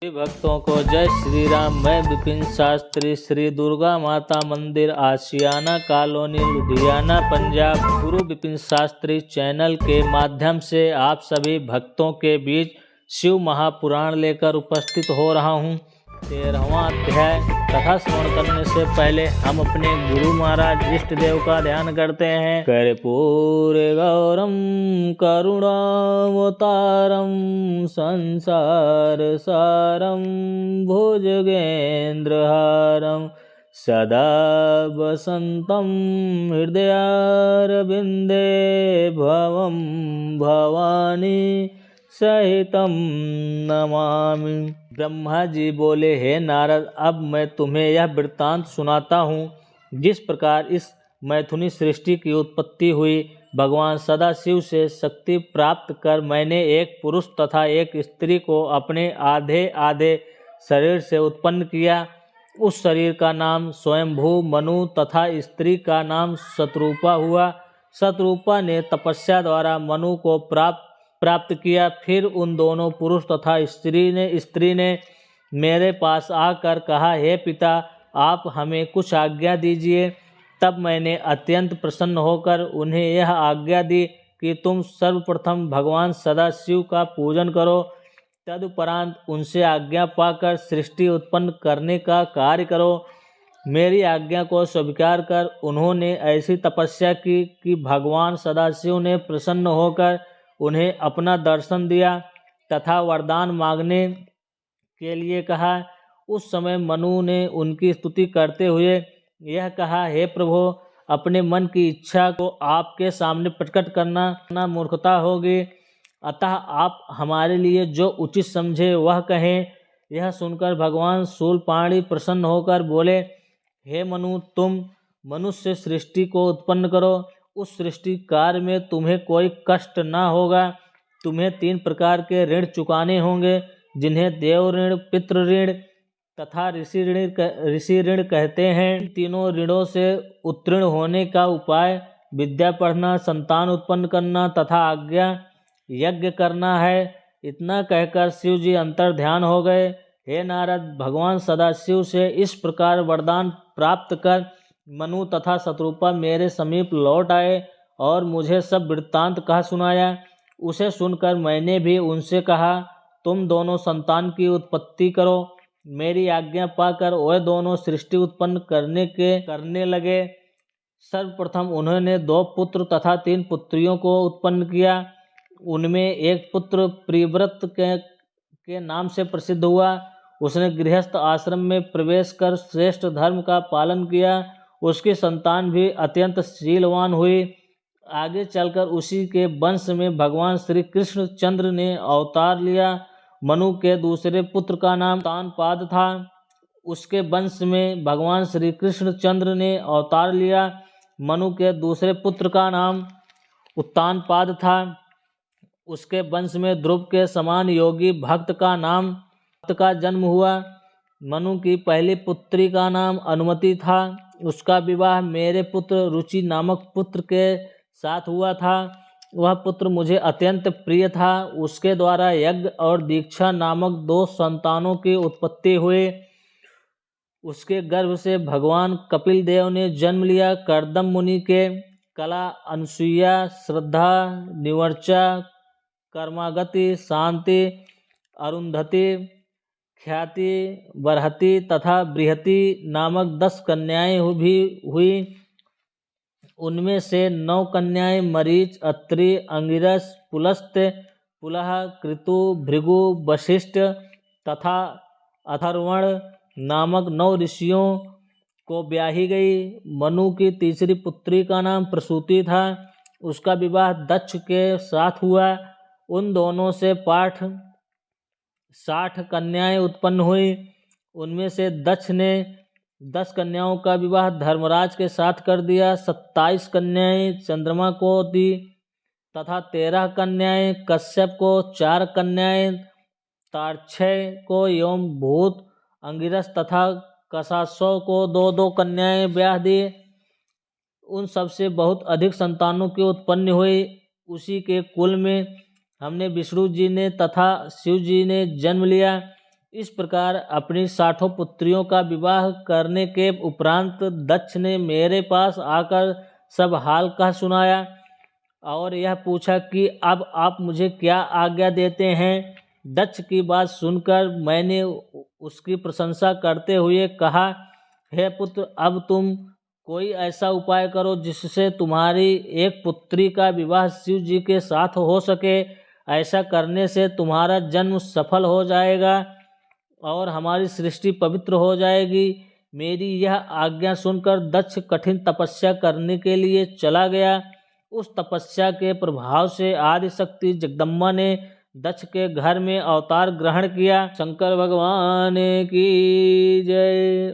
सभी भक्तों को जय श्री राम। मैं विपिन शास्त्री, श्री दुर्गा माता मंदिर, आशियाना कॉलोनी, लुधियाना, पंजाब। गुरु विपिन शास्त्री चैनल के माध्यम से आप सभी भक्तों के बीच शिव महापुराण लेकर उपस्थित हो रहा हूँ। 13वां अध्याय कथा श्रवण करने से पहले हम अपने गुरु महाराज इष्ट देव का ध्यान करते हैं। कर्पूर गौरम करुणावतारम संसार सारम भुजगेन्द्रहारम सदा वसंतं हृदयारविंदे भवं भवानी सहितं नमामि। ब्रह्मा जी बोले, हे नारद, अब मैं तुम्हें यह वृत्तांत सुनाता हूँ। जिस प्रकार इस मैथुनी सृष्टि की उत्पत्ति हुई, भगवान सदाशिव से शक्ति प्राप्त कर मैंने एक पुरुष तथा एक स्त्री को अपने आधे आधे शरीर से उत्पन्न किया। उस शरीर का नाम स्वयंभू मनु तथा स्त्री का नाम शतरूपा हुआ। शतरूपा ने तपस्या द्वारा मनु को प्राप्त किया। फिर उन दोनों पुरुष तथा स्त्री ने मेरे पास आकर कहा, हे पिता, आप हमें कुछ आज्ञा दीजिए। तब मैंने अत्यंत प्रसन्न होकर उन्हें यह आज्ञा दी कि तुम सर्वप्रथम भगवान सदाशिव का पूजन करो, तदुपरांत उनसे आज्ञा पाकर सृष्टि उत्पन्न करने का कार्य करो। मेरी आज्ञा को स्वीकार कर उन्होंने ऐसी तपस्या की कि भगवान सदाशिव ने प्रसन्न होकर उन्हें अपना दर्शन दिया तथा वरदान मांगने के लिए कहा। उस समय मनु ने उनकी स्तुति करते हुए यह कहा, हे प्रभु, अपने मन की इच्छा को आपके सामने प्रकट करना मूर्खता होगी, अतः आप हमारे लिए जो उचित समझे वह कहें। यह सुनकर भगवान शूलपाणी प्रसन्न होकर बोले, हे मनु, तुम मनुष्य सृष्टि को उत्पन्न करो। उस सृष्टि कार्य में तुम्हें कोई कष्ट न होगा। तुम्हें 3 प्रकार के ऋण चुकाने होंगे, जिन्हें देव ऋण, पितृ ऋण तथा ऋषि ऋण कहते हैं। इन तीनों ऋणों से उत्तीर्ण होने का उपाय विद्या पढ़ना, संतान उत्पन्न करना तथा आज्ञा यज्ञ करना है। इतना कहकर शिव जी अंतर ध्यान हो गए। हे नारद, भगवान सदाशिव से इस प्रकार वरदान प्राप्त कर मनु तथा शतरूपा मेरे समीप लौट आए और मुझे सब वृत्तांत कहा सुनाया। उसे सुनकर मैंने भी उनसे कहा, तुम दोनों संतान की उत्पत्ति करो। मेरी आज्ञा पाकर वह दोनों सृष्टि उत्पन्न करने लगे। सर्वप्रथम उन्होंने 2 पुत्र तथा 3 पुत्रियों को उत्पन्न किया। उनमें एक पुत्र प्रियव्रत के नाम से प्रसिद्ध हुआ। उसने गृहस्थ आश्रम में प्रवेश कर श्रेष्ठ धर्म का पालन किया। उसकी संतान भी अत्यंत शीलवान हुई। आगे चलकर उसी के वंश में भगवान श्री कृष्ण चंद्र ने अवतार लिया। मनु के दूसरे पुत्र का नाम उत्तानपाद था। उसके वंश में भगवान श्री कृष्ण चंद्र ने अवतार लिया। मनु के दूसरे पुत्र का नाम उत्तानपाद था। उसके वंश में ध्रुव के समान योगी भक्त का जन्म हुआ। मनु की पहली पुत्री का नाम अनुमति था। उसका विवाह मेरे पुत्र रुचि नामक पुत्र के साथ हुआ था। वह पुत्र मुझे अत्यंत प्रिय था। उसके द्वारा यज्ञ और दीक्षा नामक 2 संतानों की उत्पत्ति हुई। उसके गर्भ से भगवान कपिल देव ने जन्म लिया। कर्दम मुनि के कला, अनुसुईया, श्रद्धा, निवर्चा, कर्मागति, शांति, अरुंधति, ख्याति, बरहति तथा बृहति नामक 10 कन्याएं भी हुई। उनमें से 9 कन्याएं मरीच, अत्रि, अंगिरस, पुलस्त्य, पुलह, कृतु, भृगु, वशिष्ठ तथा अथर्वण नामक 9 ऋषियों को ब्याही गई। मनु की तीसरी पुत्री का नाम प्रसूति था। उसका विवाह दक्ष के साथ हुआ। उन दोनों से 60 कन्याएं उत्पन्न हुई। उनमें से दक्ष ने 10 कन्याओं का विवाह धर्मराज के साथ कर दिया। 27 कन्याएं चंद्रमा को दी तथा 13 कन्याएं कश्यप को, 4 कन्याएं तार्क्षय को एवं भूत, अंगिरस तथा कशासव को 2-2 कन्याएं ब्याह दी। उन सबसे बहुत अधिक संतानों की उत्पन्न हुई। उसी के कुल में हमने विष्णु जी ने तथा शिव जी ने जन्म लिया। इस प्रकार अपनी 60 पुत्रियों का विवाह करने के उपरांत दक्ष ने मेरे पास आकर सब हाल कह सुनाया और यह पूछा कि अब आप मुझे क्या आज्ञा देते हैं। दक्ष की बात सुनकर मैंने उसकी प्रशंसा करते हुए कहा, हे पुत्र, अब तुम कोई ऐसा उपाय करो जिससे तुम्हारी एक पुत्री का विवाह शिव जी के साथ हो सके। ऐसा करने से तुम्हारा जन्म सफल हो जाएगा और हमारी सृष्टि पवित्र हो जाएगी। मेरी यह आज्ञा सुनकर दक्ष कठिन तपस्या करने के लिए चला गया। उस तपस्या के प्रभाव से आदिशक्ति जगदम्बा ने दक्ष के घर में अवतार ग्रहण किया। शंकर भगवान की जय।